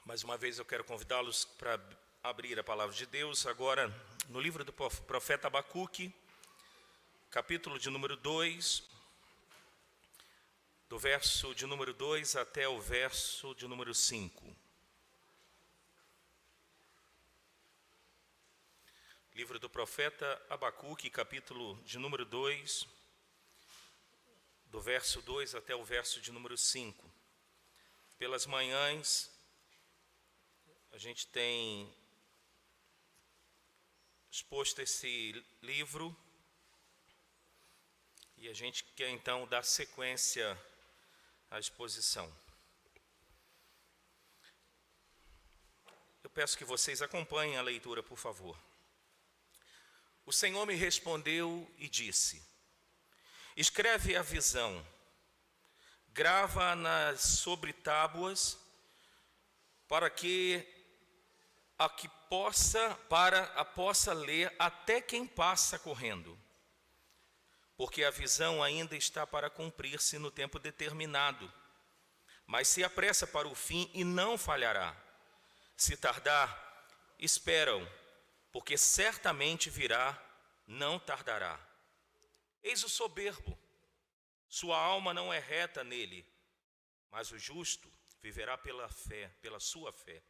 Mais uma vez eu quero convidá-los para abrir a palavra de Deus, agora no livro do profeta Abacuque, capítulo de número 2, do verso de número 2 até o verso de número 5. Livro do profeta Abacuque, capítulo de número 2, do verso 2 até o verso de número 5. Pelas manhãs, a gente tem exposto esse livro e a gente quer então dar sequência à exposição. Eu peço que vocês acompanhem a leitura, por favor. O Senhor me respondeu e disse: escreve a visão, grava-na sobre tábuas, para a possa ler até quem passa correndo. Porque a visão ainda está para cumprir-se no tempo determinado, mas se apressa para o fim e não falhará. Se tardar, esperam, porque certamente virá, não tardará. Eis o soberbo, sua alma não é reta nele, mas o justo viverá pela fé, pela sua fé.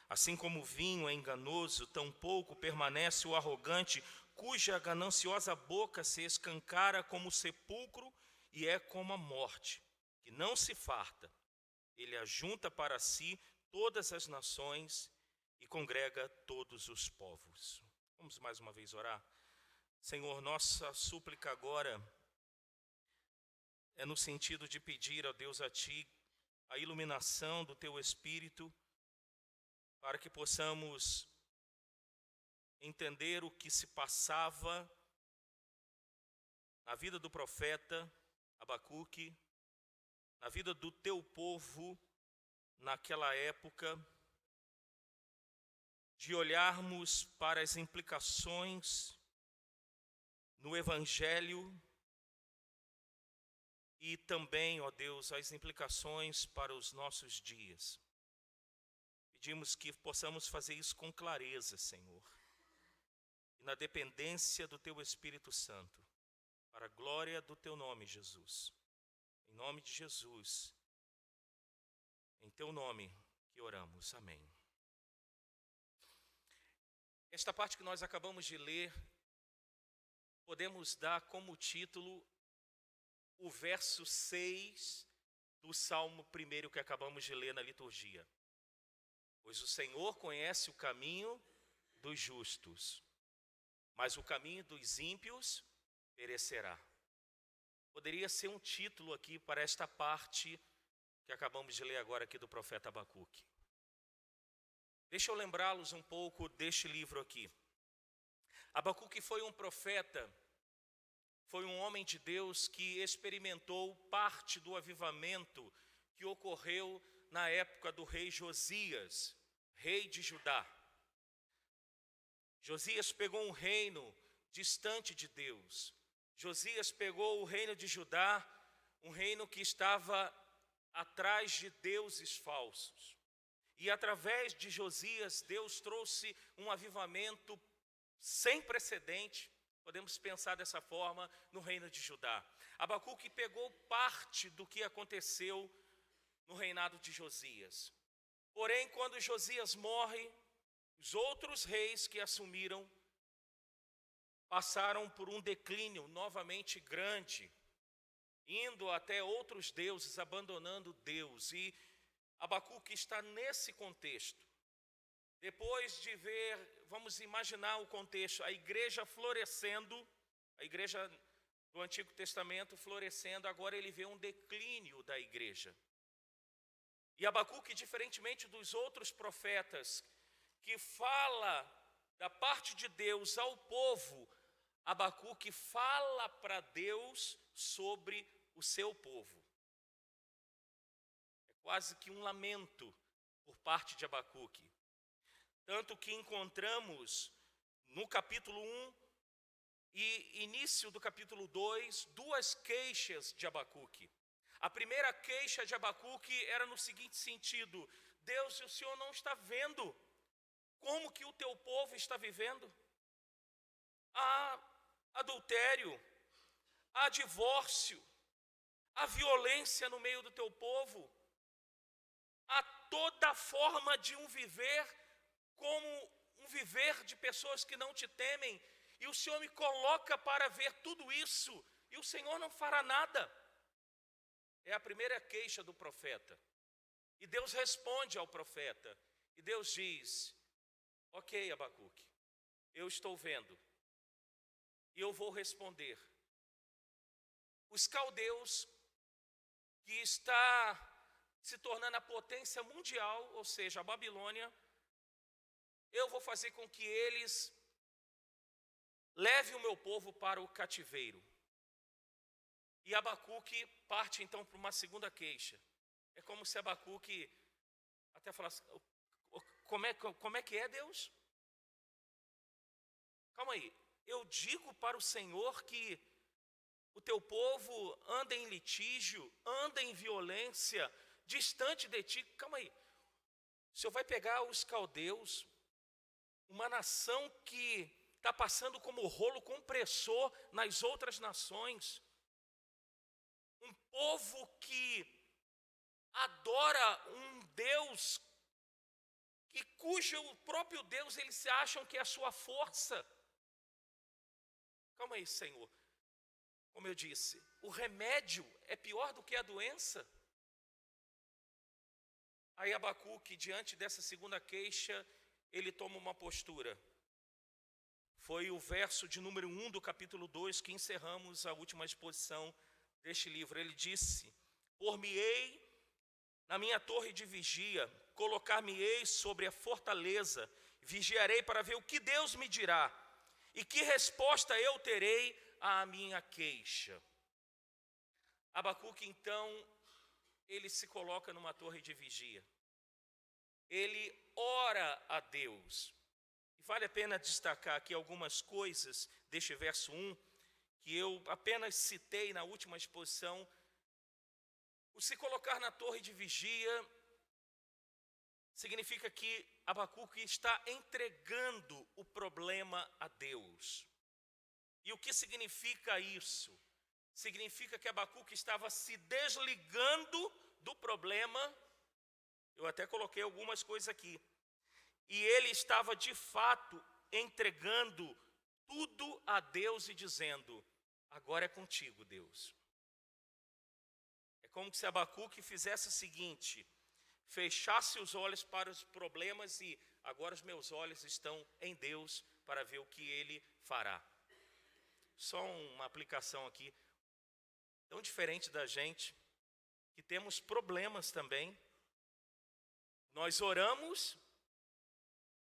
Assim como o vinho é enganoso, tampouco permanece o arrogante, cuja gananciosa boca se escancara como o sepulcro e é como a morte, que não se farta. Ele ajunta para si todas as nações e congrega todos os povos. Vamos mais uma vez orar. Senhor, nossa súplica agora é no sentido de pedir a Deus, a Ti, a iluminação do Teu Espírito, para que possamos entender o que se passava na vida do profeta Abacuque, na vida do Teu povo naquela época, de olharmos para as implicações no Evangelho e também, ó Deus, as implicações para os nossos dias. Pedimos que possamos fazer isso com clareza, Senhor, e na dependência do Teu Espírito Santo, para a glória do Teu nome, Jesus. Em nome de Jesus, em Teu nome que oramos. Amém. Esta parte que nós acabamos de ler, podemos dar como título o verso 6 do Salmo 1 que acabamos de ler na liturgia. Pois o Senhor conhece o caminho dos justos, mas o caminho dos ímpios perecerá. Poderia ser um título aqui para esta parte que acabamos de ler agora aqui do profeta Abacuque. Deixa eu lembrá-los um pouco deste livro aqui. Abacuque foi um profeta, foi um homem de Deus que experimentou parte do avivamento que ocorreu na época do rei Josias, rei de Judá. Josias pegou um reino distante de Deus. Josias pegou o reino de Judá, um reino que estava atrás de deuses falsos. E através de Josias, Deus trouxe um avivamento sem precedente, podemos pensar dessa forma, no reino de Judá. Abacuque pegou parte do que aconteceu no reinado de Josias. Porém, quando Josias morre, os outros reis que assumiram passaram por um declínio novamente grande, indo até outros deuses, abandonando Deus. E Abacuque está nesse contexto. Depois de ver, vamos imaginar o contexto, a igreja florescendo, a igreja do Antigo Testamento florescendo, agora ele vê um declínio da igreja. E Abacuque, diferentemente dos outros profetas, que fala da parte de Deus ao povo, Abacuque fala para Deus sobre o seu povo. É quase que um lamento por parte de Abacuque. Tanto que encontramos no capítulo 1 e início do capítulo 2, duas queixas de Abacuque. A primeira queixa de Abacuque era no seguinte sentido: Deus, o Senhor não está vendo como que o teu povo está vivendo. Há adultério, há divórcio, há violência no meio do teu povo, há toda forma de um viver como um viver de pessoas que não te temem, e o Senhor me coloca para ver tudo isso, e o Senhor não fará nada. É a primeira queixa do profeta. E Deus responde ao profeta, e Deus diz: ok, Abacuque, eu estou vendo, e eu vou responder. Os caldeus, que está se tornando a potência mundial, ou seja, a Babilônia, eu vou fazer com que eles levem o meu povo para o cativeiro. E Abacuque parte então para uma segunda queixa. É como se Abacuque até falasse: como é que é, Deus? Calma aí, eu digo para o Senhor que o teu povo anda em litígio, anda em violência, distante de ti. Calma aí, o Senhor vai pegar os caldeus, uma nação que está passando como rolo compressor nas outras nações, um povo que adora um Deus cujo próprio Deus eles se acham que é a sua força. Calma aí, Senhor. Como eu disse, o remédio é pior do que a doença. Aí Abacuque, diante dessa segunda queixa, ele toma uma postura. Foi o verso de número 1 do capítulo 2 que encerramos a última exposição deste livro. Ele disse: por-me-ei na minha torre de vigia, colocar-me-ei sobre a fortaleza, vigiarei para ver o que Deus me dirá, e que resposta eu terei à minha queixa. Abacuque, então, ele se coloca numa torre de vigia. Ele ora a Deus. E vale a pena destacar aqui algumas coisas deste verso 1, que eu apenas citei na última exposição. O se colocar na torre de vigia significa que Abacuque está entregando o problema a Deus. E o que significa isso? Significa que Abacuque estava se desligando do problema. Eu até coloquei algumas coisas aqui. E ele estava de fato entregando tudo a Deus e dizendo: agora é contigo, Deus. É como se Abacuque fizesse o seguinte: fechasse os olhos para os problemas e agora os meus olhos estão em Deus para ver o que Ele fará. Só uma aplicação aqui, tão diferente da gente, que temos problemas também. Nós oramos,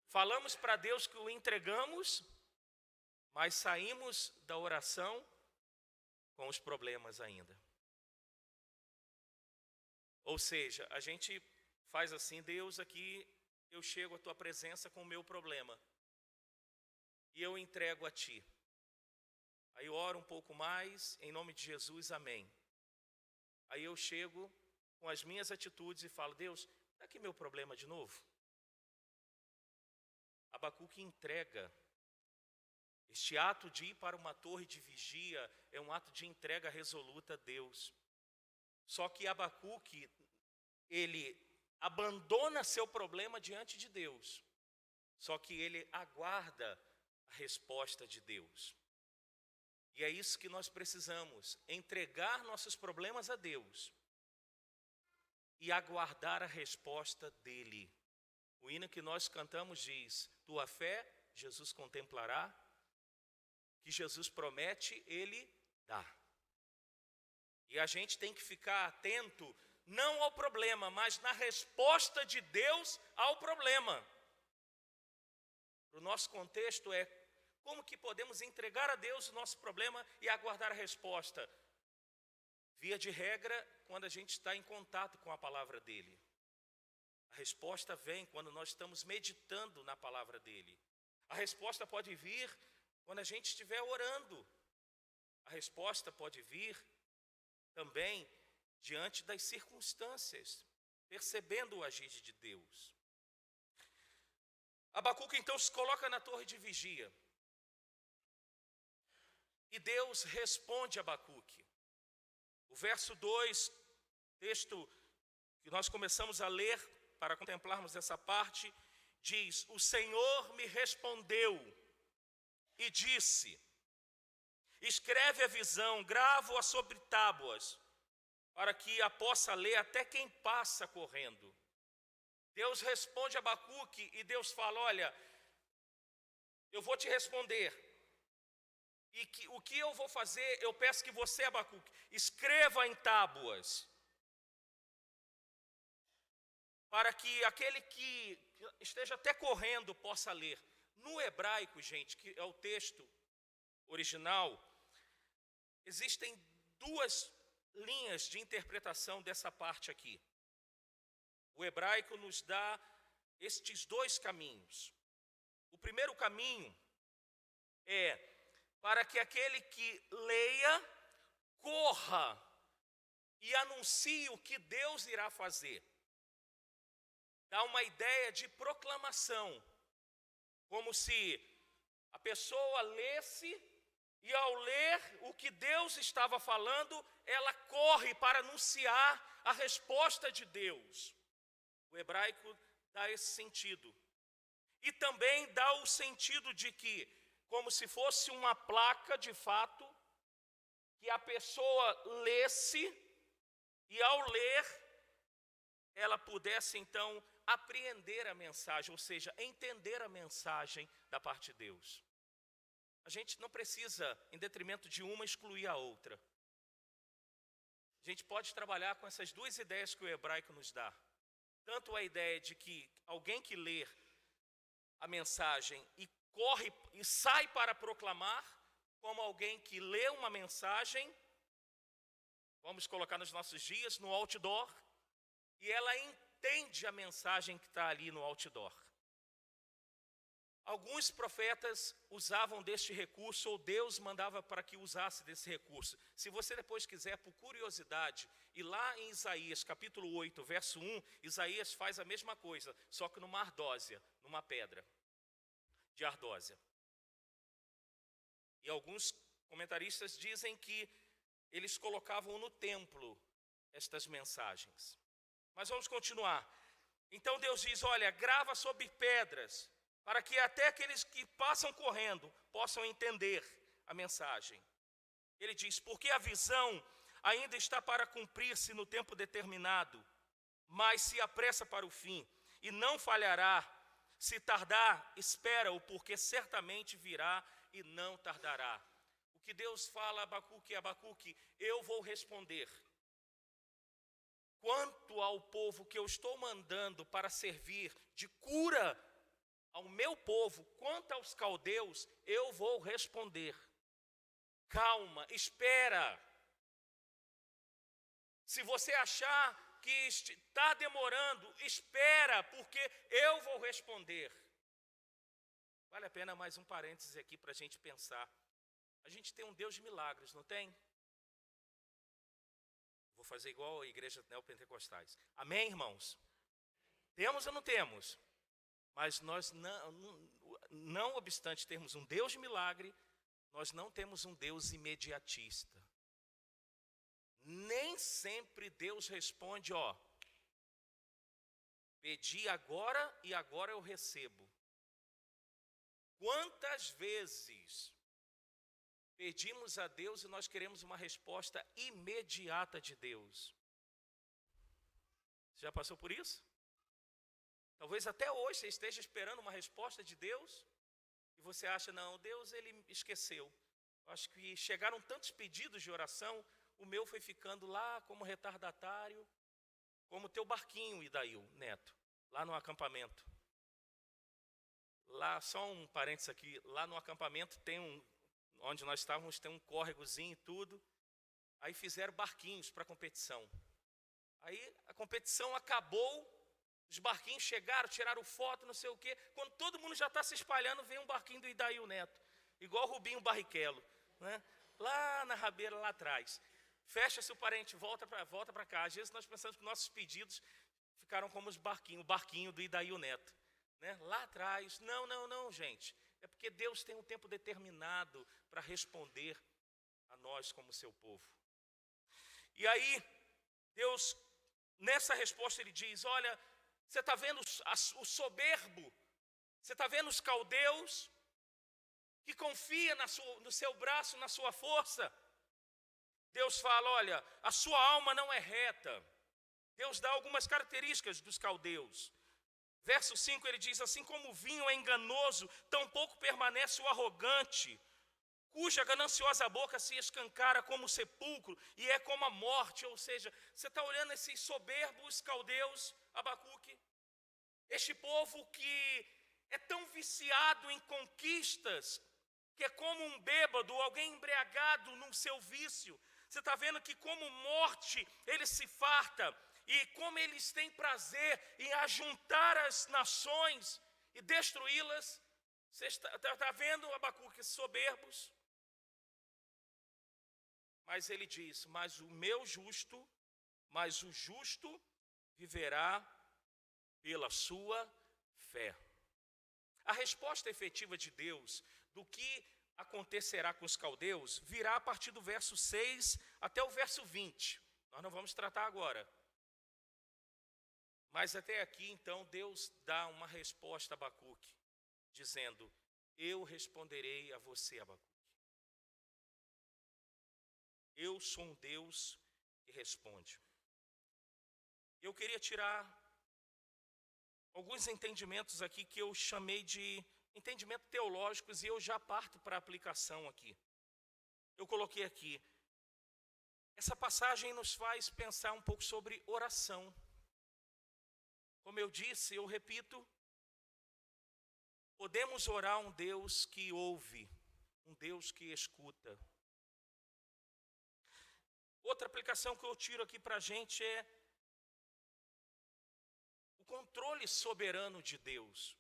falamos para Deus que o entregamos, mas saímos da oração com os problemas ainda. Ou seja, a gente faz assim: Deus, aqui eu chego à tua presença com o meu problema e eu entrego a ti. Aí eu oro um pouco mais, em nome de Jesus, amém. Aí eu chego com as minhas atitudes e falo: Deus, dá aqui meu problema de novo. Abacuque entrega. Este ato de ir para uma torre de vigia é um ato de entrega resoluta a Deus. Só que Abacuque, ele abandona seu problema diante de Deus. Só que ele aguarda a resposta de Deus. E é isso que nós precisamos: entregar nossos problemas a Deus e aguardar a resposta dele. O hino que nós cantamos diz: tua fé Jesus contemplará, que Jesus promete, Ele dá. E a gente tem que ficar atento não ao problema, mas na resposta de Deus ao problema. O nosso contexto é: como que podemos entregar a Deus o nosso problema e aguardar a resposta? Via de regra, quando a gente está em contato com a palavra dele. A resposta vem quando nós estamos meditando na palavra dele. A resposta pode vir quando a gente estiver orando. A resposta pode vir também diante das circunstâncias. percebendo o agir de Deus. Abacuque então se coloca na torre de vigia. E Deus responde a Abacuque. O verso 2, texto que nós começamos a ler para contemplarmos essa parte, diz: o Senhor me respondeu e disse: escreve a visão, grava-a sobre tábuas, para que a possa ler até quem passa correndo. Deus responde a Abacuque e Deus fala: olha, eu vou te responder. E o que eu vou fazer, eu peço que você, Abacuque, escreva em tábuas, para que aquele que esteja até correndo possa ler. No hebraico, gente, que é o texto original, existem duas linhas de interpretação dessa parte aqui. O hebraico nos dá estes dois caminhos. O primeiro caminho é para que aquele que leia, corra e anuncie o que Deus irá fazer. Dá uma ideia de proclamação, como se a pessoa lesse e ao ler o que Deus estava falando, ela corre para anunciar a resposta de Deus. O hebraico dá esse sentido. E também dá o sentido de que, como se fosse uma placa de fato, que a pessoa lesse e ao ler, ela pudesse então apreender a mensagem, ou seja, entender a mensagem da parte de Deus. A gente não precisa, em detrimento de uma, excluir a outra. A gente pode trabalhar com essas duas ideias que o hebraico nos dá. Tanto a ideia de que alguém que lê a mensagem e corre e sai para proclamar, como alguém que lê uma mensagem, vamos colocar nos nossos dias, no outdoor, e ela entende a mensagem que está ali no outdoor. Alguns profetas usavam deste recurso, ou Deus mandava para que usasse desse recurso. Se você depois quiser, por curiosidade, ir lá em Isaías, capítulo 8, verso 1, Isaías faz a mesma coisa, só que numa ardósia, numa pedra de ardósia. E alguns comentaristas dizem que eles colocavam no templo estas mensagens. Mas vamos continuar. Então Deus diz: olha, grava sobre pedras, para que até aqueles que passam correndo possam entender a mensagem. Ele diz: porque a visão ainda está para cumprir-se no tempo determinado, mas se apressa para o fim, e não falhará. Se tardar, espera-o, porque certamente virá e não tardará. O que Deus fala a Abacuque, eu vou responder. Quanto ao povo que eu estou mandando para servir de cura ao meu povo, quanto aos caldeus, eu vou responder. Calma, espera. Se você achar que está demorando, espera, porque eu vou responder. Vale a pena mais um parênteses aqui para a gente pensar. A gente tem um Deus de milagres, não tem? Vou fazer igual a igreja neopentecostais. Amém, irmãos? Temos ou não temos? Mas nós não obstante termos um Deus de milagre, nós não temos um Deus imediatista. Nem sempre Deus responde, pedi agora e agora eu recebo. Quantas vezes pedimos a Deus e nós queremos uma resposta imediata de Deus? Você já passou por isso? Talvez até hoje você esteja esperando uma resposta de Deus e você acha, não, Deus ele esqueceu. Acho que chegaram tantos pedidos de oração, o meu foi ficando lá como retardatário, como teu barquinho, Idail, neto, lá no acampamento. Lá, só um parênteses aqui, lá no acampamento onde nós estávamos, tem um córregozinho e tudo. Aí fizeram barquinhos para competição. Aí a competição acabou, os barquinhos chegaram, tiraram foto, não sei o quê. Quando todo mundo já está se espalhando, vem um barquinho do Idail Neto, igual o Rubinho Barrichello, né? Lá na rabeira, lá atrás. Fecha-se o parente, volta para cá. Às vezes nós pensamos que nossos pedidos ficaram como os barquinhos, o barquinho do Idaí o Neto, né? Lá atrás. Não, gente. É porque Deus tem um tempo determinado para responder a nós como seu povo. E aí, Deus, nessa resposta, ele diz: olha, você está vendo o soberbo, você está vendo os caldeus, que confia no seu braço, na sua força. Deus fala: olha, a sua alma não é reta. Deus dá algumas características dos caldeus. Verso 5 ele diz: assim como o vinho é enganoso, tampouco permanece o arrogante, cuja gananciosa boca se escancara como o sepulcro e é como a morte. Ou seja, você está olhando esses soberbos caldeus, Abacuque, este povo que é tão viciado em conquistas, que é como um bêbado, alguém embriagado num seu vício. Você está vendo que como morte ele se farta, e como eles têm prazer em ajuntar as nações e destruí-las. Você está vendo, Abacuque, soberbos? Mas ele diz: mas o justo viverá pela sua fé. A resposta efetiva de Deus do que acontecerá com os caldeus virá a partir do verso 6 até o verso 20. Nós não vamos tratar agora. Mas até aqui, então, Deus dá uma resposta a Abacuque, dizendo: eu responderei a você, Abacuque. Eu sou um Deus que responde. Eu queria tirar alguns entendimentos aqui que eu chamei de entendimento teológicos, e eu já parto para a aplicação aqui. Eu coloquei aqui: essa passagem nos faz pensar um pouco sobre oração. Como eu disse, eu repito, podemos orar a um Deus que ouve, um Deus que escuta. Outra aplicação que eu tiro aqui para a gente é o controle soberano de Deus.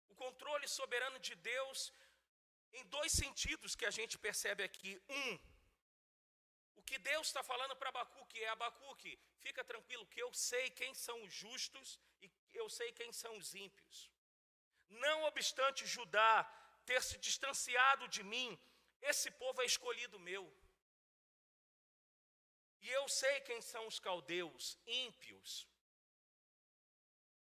O controle soberano de Deus em dois sentidos que a gente percebe aqui. O que Deus está falando para Abacuque é: Abacuque, fica tranquilo que eu sei quem são os justos e eu sei quem são os ímpios. Não obstante Judá ter se distanciado de mim, esse povo é escolhido meu. E eu sei quem são os caldeus, ímpios.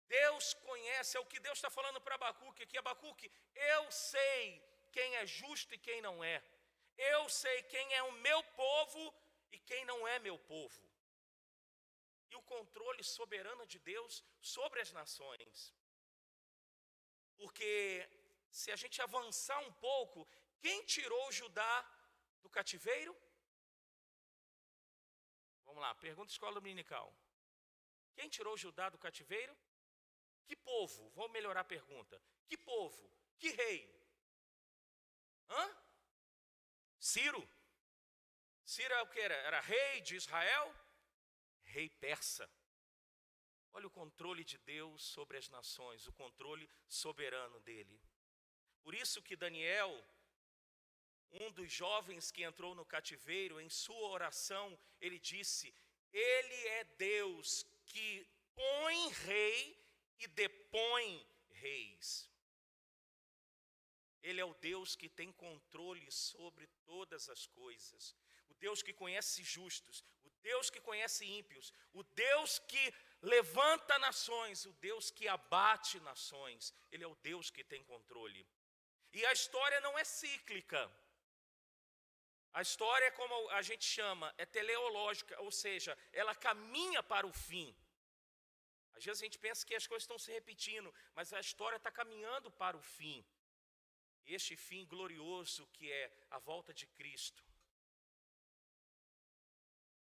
Deus conhece, é o que Deus está falando para Abacuque aqui: Abacuque, eu sei quem é justo e quem não é. Eu sei quem é o meu povo e quem não é meu povo. E o controle soberano de Deus sobre as nações. Porque se a gente avançar um pouco, quem tirou Judá do cativeiro? Vamos lá, pergunta escola dominical. Quem tirou Judá do cativeiro? Que povo? Vou melhorar a pergunta. Que povo? Que rei? Ciro. Ciro é o que era? Era rei de Israel? Rei persa. Olha o controle de Deus sobre as nações, o controle soberano dele. Por isso que Daniel, um dos jovens que entrou no cativeiro, em sua oração, ele disse: ele é Deus que põe rei e depõe reis. Ele é o Deus que tem controle sobre todas as coisas. O Deus que conhece justos, o Deus que conhece ímpios, o Deus que levanta nações, o Deus que abate nações. Ele é o Deus que tem controle. E a história não é cíclica. A história é como a gente chama, é teleológica, ou seja, ela caminha para o fim. Às vezes a gente pensa que as coisas estão se repetindo, mas a história está caminhando para o fim. Este fim glorioso que é a volta de Cristo.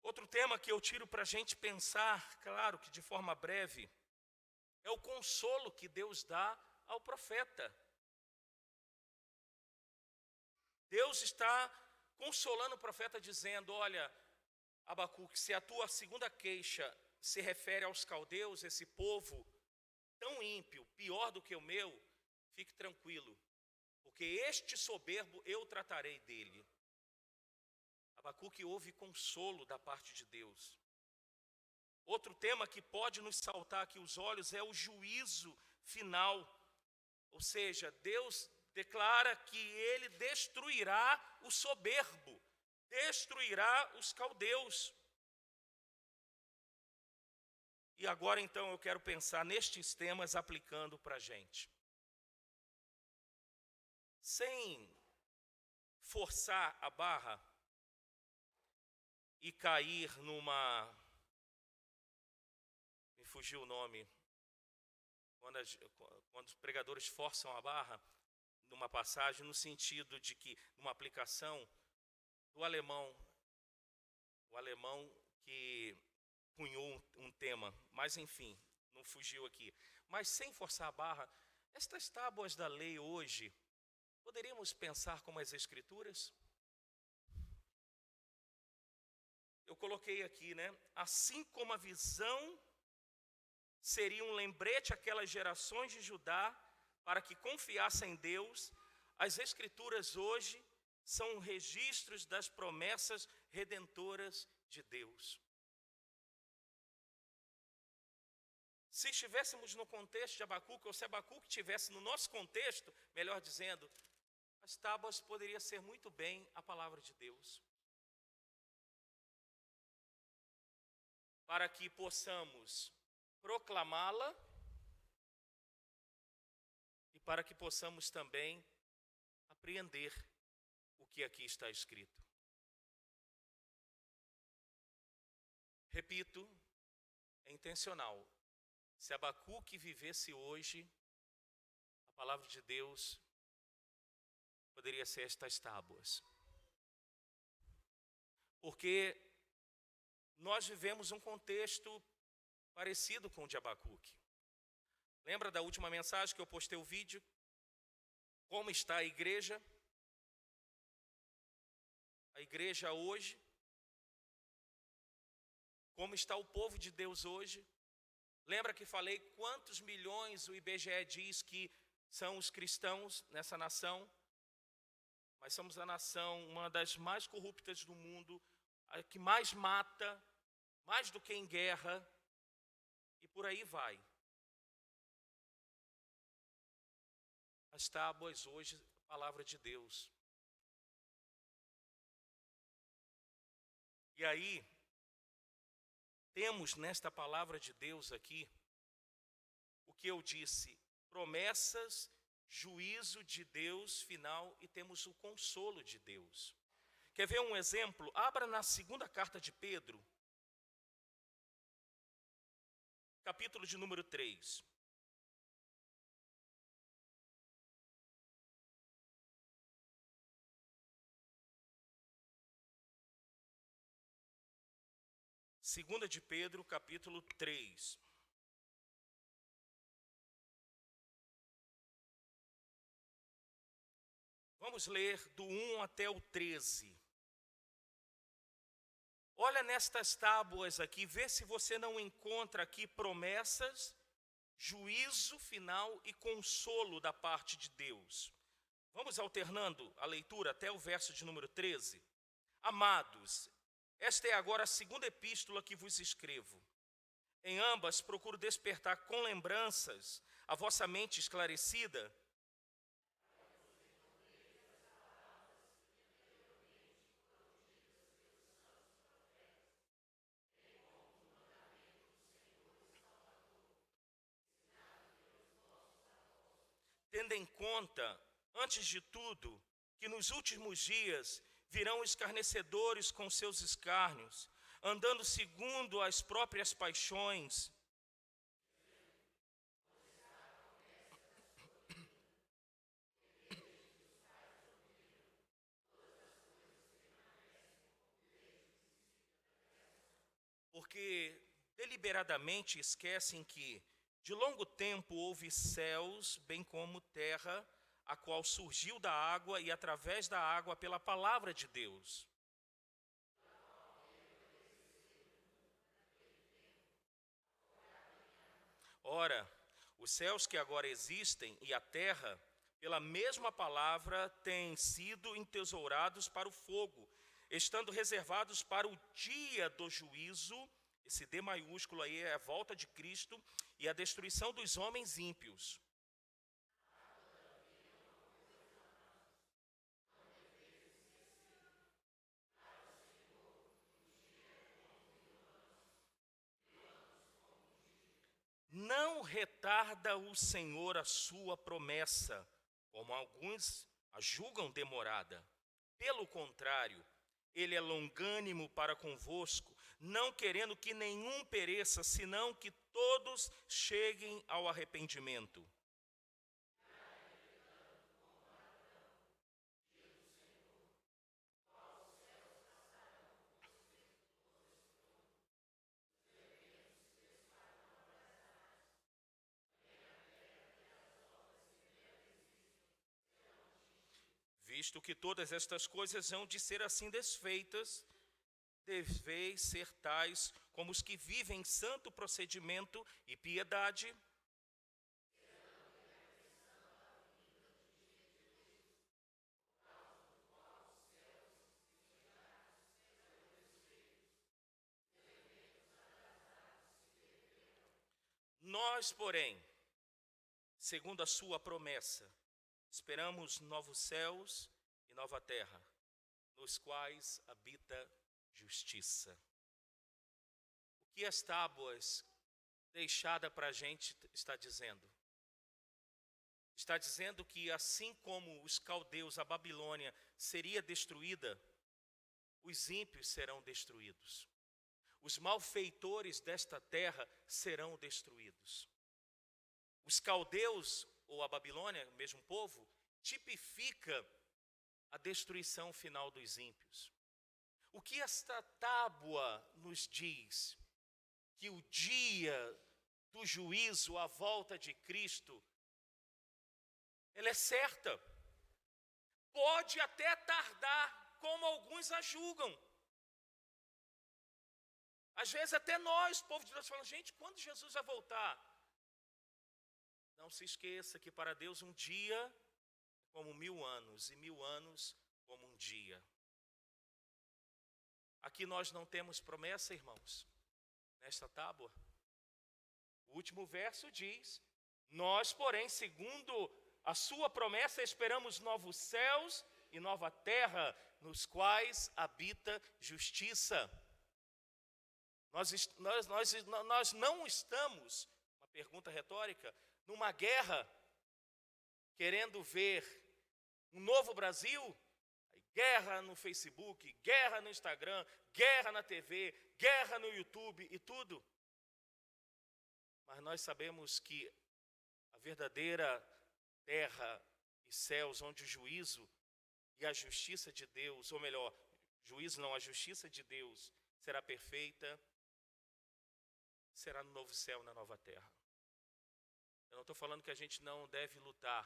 Outro tema que eu tiro para a gente pensar, claro que de forma breve, é o consolo que Deus dá ao profeta. Deus está consolando o profeta dizendo: olha, Abacuque, se a tua segunda queixa se refere aos caldeus, esse povo tão ímpio, pior do que o meu, fique tranquilo, porque este soberbo eu tratarei dele. Abacuque ouve consolo da parte de Deus. Outro tema que pode nos saltar aqui os olhos é o juízo final. Ou seja, Deus declara que ele destruirá o soberbo, destruirá os caldeus. E agora então eu quero pensar nestes temas aplicando para a gente. Sem forçar a barra e cair numa... Me fugiu o nome. Quando os pregadores forçam a barra, numa passagem, no sentido de que, numa aplicação do alemão, o alemão que cunhou um tema, mas enfim, não fugiu aqui. Mas sem forçar a barra, estas tábuas da lei hoje, poderíamos pensar como as Escrituras? Eu coloquei aqui, né? Assim como a visão seria um lembrete àquelas gerações de Judá para que confiassem em Deus, as Escrituras hoje são registros das promessas redentoras de Deus. Se estivéssemos no contexto de Abacuque, ou se Abacuque estivesse no nosso contexto, melhor dizendo, as tábuas poderia ser muito bem a palavra de Deus. Para que possamos proclamá-la e para que possamos também apreender o que aqui está escrito. Repito, é intencional. Se Abacuque vivesse hoje, a palavra de Deus poderia ser estas tábuas. Porque nós vivemos um contexto parecido com o de Abacuque. Lembra da última mensagem que eu postei o vídeo? Como está a igreja? A igreja hoje? Como está o povo de Deus hoje? Lembra que falei quantos milhões o IBGE diz que são os cristãos nessa nação? Mas somos a nação, uma das mais corruptas do mundo, a que mais mata, mais do que em guerra, e por aí vai. As tábuas hoje, a palavra de Deus. E aí, temos nesta palavra de Deus aqui, o que eu disse, promessas, juízo de Deus final e temos o consolo de Deus. Quer ver um exemplo? Abra na segunda carta de Pedro, capítulo de número 3. Segunda de Pedro, capítulo 3. Vamos ler do 1 até o 13. Olha nestas tábuas aqui, vê se você não encontra aqui promessas, juízo final e consolo da parte de Deus. Vamos alternando a leitura até o verso de número 13. Amados, esta é agora a segunda epístola que vos escrevo. Em ambas procuro despertar com lembranças a vossa mente esclarecida, tendo em conta, antes de tudo, que nos últimos dias virão escarnecedores com seus escárnios, andando segundo as próprias paixões, porque deliberadamente esquecem que de longo tempo houve céus, bem como terra, a qual surgiu da água e através da água pela palavra de Deus. Ora, os céus que agora existem e a terra, pela mesma palavra, têm sido entesourados para o fogo, estando reservados para o dia do juízo Esse D maiúsculo aí é a volta de Cristo e a destruição dos homens ímpios. Não retarda o Senhor a sua promessa, como alguns a julgam demorada. Pelo contrário, ele é longânimo para convosco, não querendo que nenhum pereça, senão que todos cheguem ao arrependimento. Visto que todas estas coisas hão de ser assim desfeitas, deveis ser tais como os que vivem em santo procedimento e piedade. Nós, porém, segundo a sua promessa, esperamos novos céus e nova terra, nos quais habita justiça. O que as tábuas deixadas para a gente está dizendo? Está dizendo que assim como os caldeus, a Babilônia seria destruída, os ímpios serão destruídos. Os malfeitores desta terra serão destruídos. Os caldeus, ou a Babilônia, o mesmo povo, tipifica a destruição final dos ímpios. O que esta tábua nos diz? Que o dia do juízo, a volta de Cristo, ela é certa. Pode até tardar, como alguns a julgam. Às vezes até nós, povo de Deus, falamos, gente, quando Jesus vai voltar? Não se esqueça que para Deus um dia é como 1000 anos, e 1000 anos como um dia. Aqui nós não temos promessa, irmãos, nesta tábua. O último verso diz, nós, porém, segundo a sua promessa, esperamos novos céus e nova terra, nos quais habita justiça. Nós não estamos, uma pergunta retórica, numa guerra, querendo ver um novo Brasil, guerra no Facebook, guerra no Instagram, guerra na TV, guerra no YouTube e tudo. Mas nós sabemos que a verdadeira terra e céus, onde o juízo e a justiça de Deus, ou melhor, juízo não, a justiça de Deus será perfeita, será no novo céu, na nova terra. Eu não estou falando que a gente não deve lutar,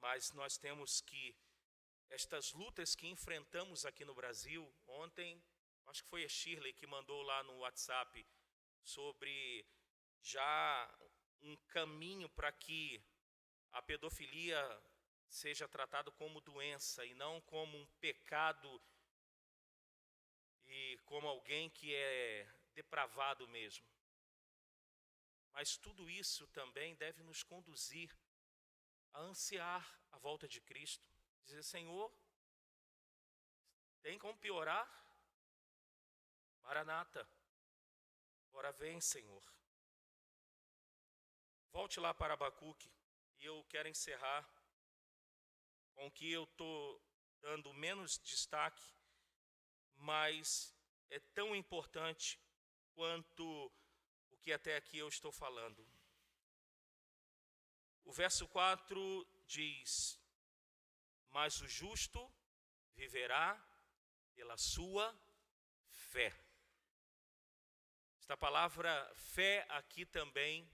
mas nós temos que, estas lutas que enfrentamos aqui no Brasil, ontem, acho que foi a Shirley que mandou lá no WhatsApp, sobre já um caminho para que a pedofilia seja tratada como doença e não como um pecado e como alguém que é depravado mesmo. Mas tudo isso também deve nos conduzir a ansiar a volta de Cristo. Dizer, Senhor, tem como piorar? Maranata, ora vem, Senhor. Volte lá para Abacuque, e eu quero encerrar com o que eu estou dando menos destaque, mas é tão importante quanto o que até aqui eu estou falando. O verso 4 diz, mas o justo viverá pela sua fé. Esta palavra fé aqui também,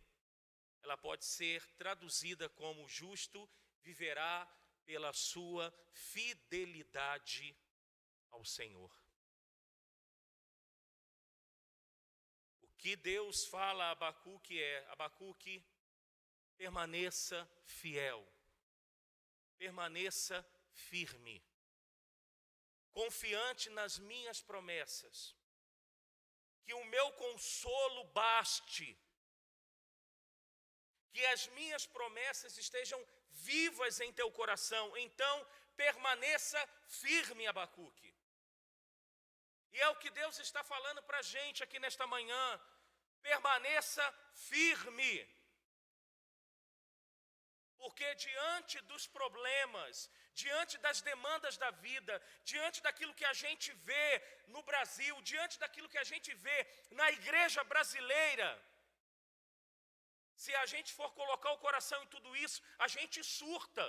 ela pode ser traduzida como justo viverá pela sua fidelidade ao Senhor. O que Deus fala a Abacuque é, Abacuque, permaneça fiel, permaneça firme, confiante nas minhas promessas. que o meu consolo baste, que as minhas promessas estejam vivas em teu coração. Então, permaneça firme, Abacuque. E é o que Deus está falando para a gente aqui nesta manhã. Permaneça firme. Porque diante dos problemas, diante das demandas da vida, diante daquilo que a gente vê no Brasil, diante daquilo que a gente vê na igreja brasileira, se a gente for colocar o coração em tudo isso, a gente surta.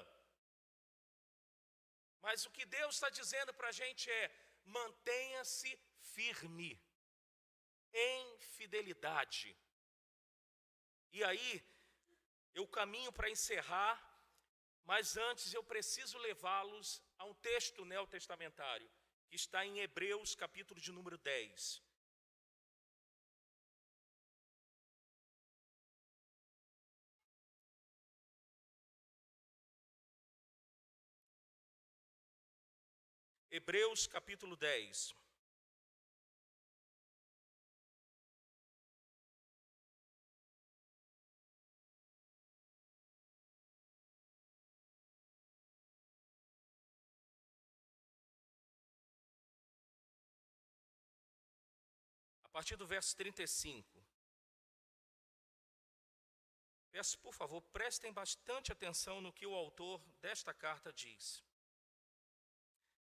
Mas o que Deus está dizendo para a gente é: mantenha-se firme, em fidelidade. E aí, eu caminho para encerrar, mas antes eu preciso levá-los a um texto neotestamentário, que está em Hebreus, capítulo de número 10. Hebreus, capítulo 10. A partir do verso 35. Peço, por favor, prestem bastante atenção no que o autor desta carta diz.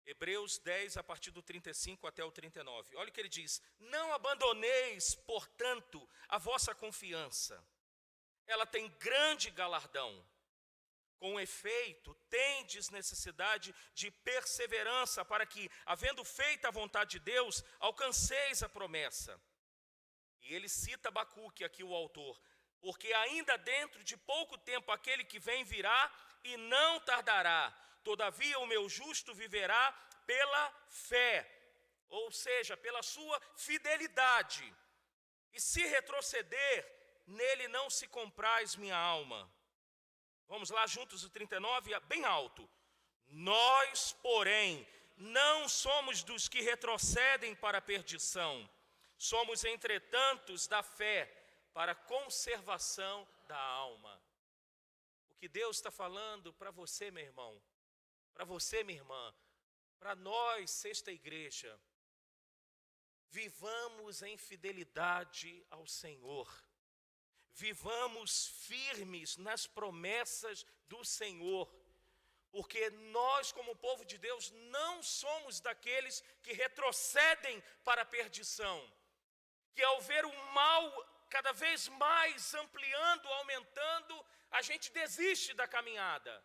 Hebreus 10, a partir do 35 até o 39. Olha o que ele diz: não abandoneis, portanto, a vossa confiança. Ela tem grande galardão. Com efeito, tendes necessidade de perseverança, para que, havendo feito a vontade de Deus, alcanceis a promessa. E ele cita Abacuque, aqui o autor: porque ainda dentro de pouco tempo aquele que vem virá e não tardará. Todavia o meu justo viverá pela fé, ou seja, pela sua fidelidade. E se retroceder, nele não se compraz minha alma. Vamos lá juntos, o 39, bem alto. Nós, porém, não somos dos que retrocedem para a perdição. Somos, entretanto, da fé para a conservação da alma. O que Deus está falando para você, meu irmão, para você, minha irmã, para nós, Sexta Igreja: vivamos em fidelidade ao Senhor. Vivamos firmes nas promessas do Senhor, porque nós, como povo de Deus, não somos daqueles que retrocedem para a perdição, que ao ver o mal cada vez mais ampliando, aumentando, a gente desiste da caminhada.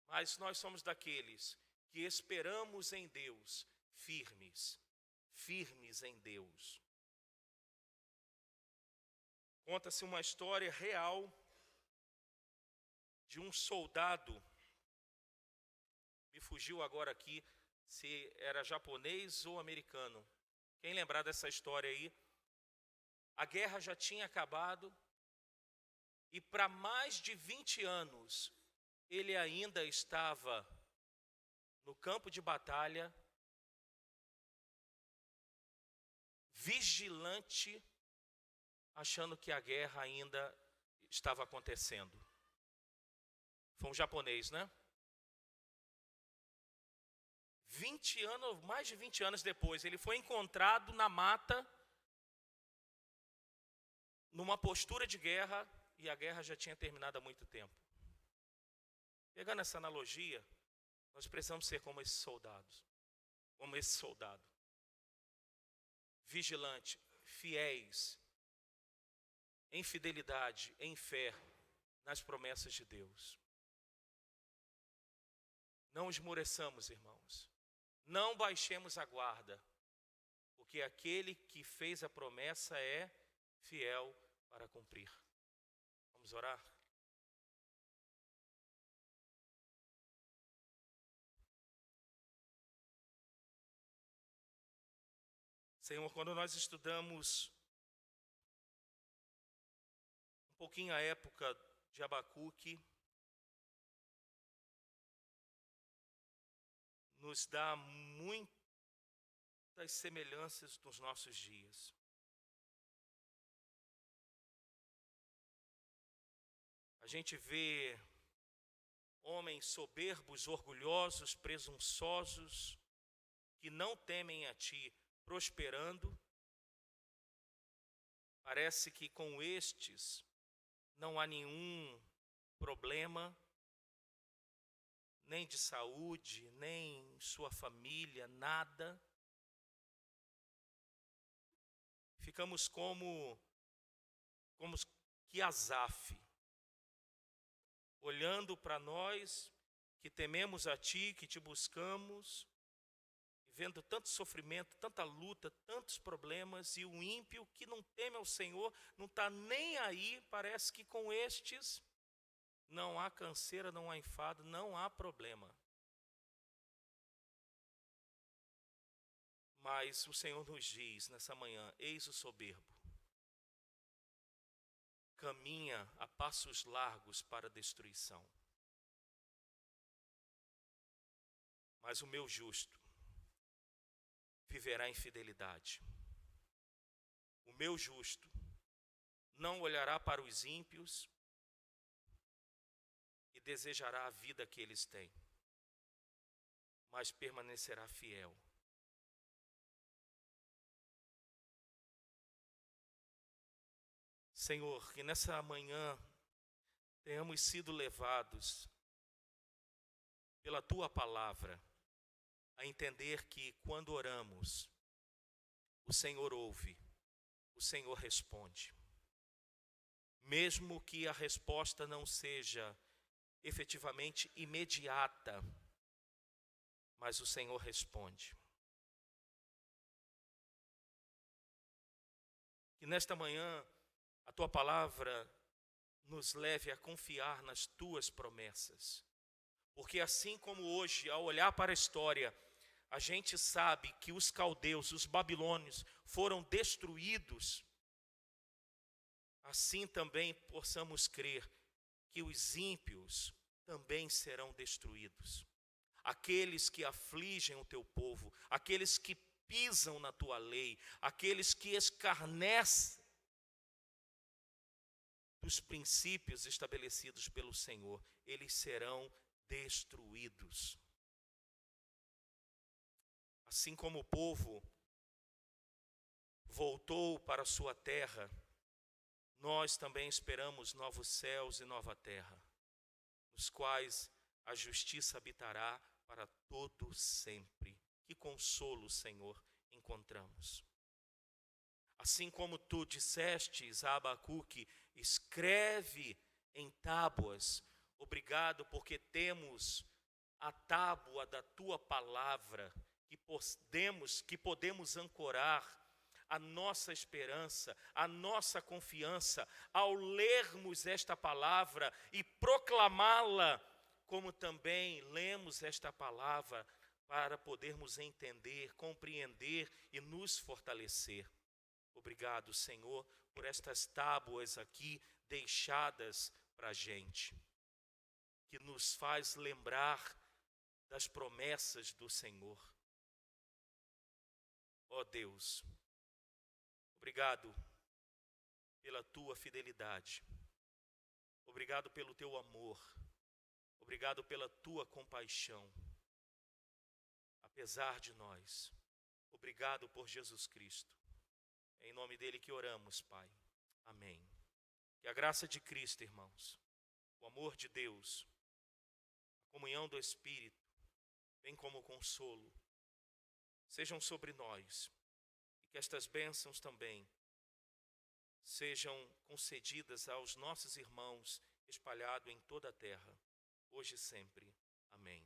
Mas nós somos daqueles que esperamos em Deus, firmes em Deus. Conta-se uma história real de um soldado, me fugiu agora aqui se era japonês ou americano. Quem lembrar dessa história aí? A guerra já tinha acabado e para mais de 20 anos ele ainda estava no campo de batalha, vigilante, achando que a guerra ainda estava acontecendo. Foi um japonês, né? 20 anos, mais de 20 anos depois, ele foi encontrado na mata, numa postura de guerra, e a guerra já tinha terminado há muito tempo. Pegando essa analogia, nós precisamos ser como esses soldados, como esse soldado. Vigilante, fiéis, em fidelidade, em fé, nas promessas de Deus. Não esmoreçamos, irmãos. Não baixemos a guarda, porque aquele que fez a promessa é fiel para cumprir. Vamos orar? Senhor, quando nós estudamos um pouquinho a época de Abacuque, nos dá muitas semelhanças nos nossos dias. gente vê homens soberbos, orgulhosos, presunçosos, que não temem a Ti, prosperando. Parece que com estes não há nenhum problema, nem de saúde, nem sua família, nada. Ficamos como que Asaf, olhando para nós que tememos a Ti, que Te buscamos, e vendo tanto sofrimento, tanta luta, tantos problemas, e o ímpio que não teme ao Senhor, não está nem aí. Parece que com estes não há canseira, não há enfado, não há problema. Mas o Senhor nos diz nessa manhã: eis o soberbo, caminha a passos largos para a destruição. Mas o meu justo viverá em fidelidade. O meu justo não olhará para os ímpios e desejará a vida que eles têm, mas permanecerá fiel. Senhor, que nessa manhã tenhamos sido levados pela Tua palavra a entender que quando oramos, o Senhor ouve, o Senhor responde. Mesmo que a resposta não seja efetivamente imediata, mas o Senhor responde. Que nesta manhã a Tua palavra nos leve a confiar nas Tuas promessas. Porque assim como hoje, ao olhar para a história, a gente sabe que os caldeus, os babilônios, foram destruídos, assim também possamos crer que os ímpios também serão destruídos. Aqueles que afligem o Teu povo, aqueles que pisam na Tua lei, aqueles que escarnecem dos princípios estabelecidos pelo Senhor, eles serão destruídos. Assim como o povo voltou para a sua terra, nós também esperamos novos céus e nova terra, nos quais a justiça habitará para todo sempre. Que consolo, Senhor, encontramos. Assim como Tu dissestes a Abacuque, escreve em tábuas. Obrigado porque temos a tábua da Tua palavra, que podemos ancorar a nossa esperança, a nossa confiança, ao lermos esta palavra e proclamá-la, como também lemos esta palavra para podermos entender, compreender e nos fortalecer. Obrigado, Senhor, por estas tábuas aqui deixadas para a gente, que nos faz lembrar das promessas do Senhor. Ó Deus, obrigado pela Tua fidelidade, obrigado pelo Teu amor, obrigado pela Tua compaixão, apesar de nós. Obrigado por Jesus Cristo. É em nome dele que oramos, Pai. Amém. Que a graça de Cristo, irmãos, o amor de Deus, a comunhão do Espírito, bem como o consolo, sejam sobre nós. E que estas bênçãos também sejam concedidas aos nossos irmãos espalhados em toda a terra, hoje e sempre. Amém.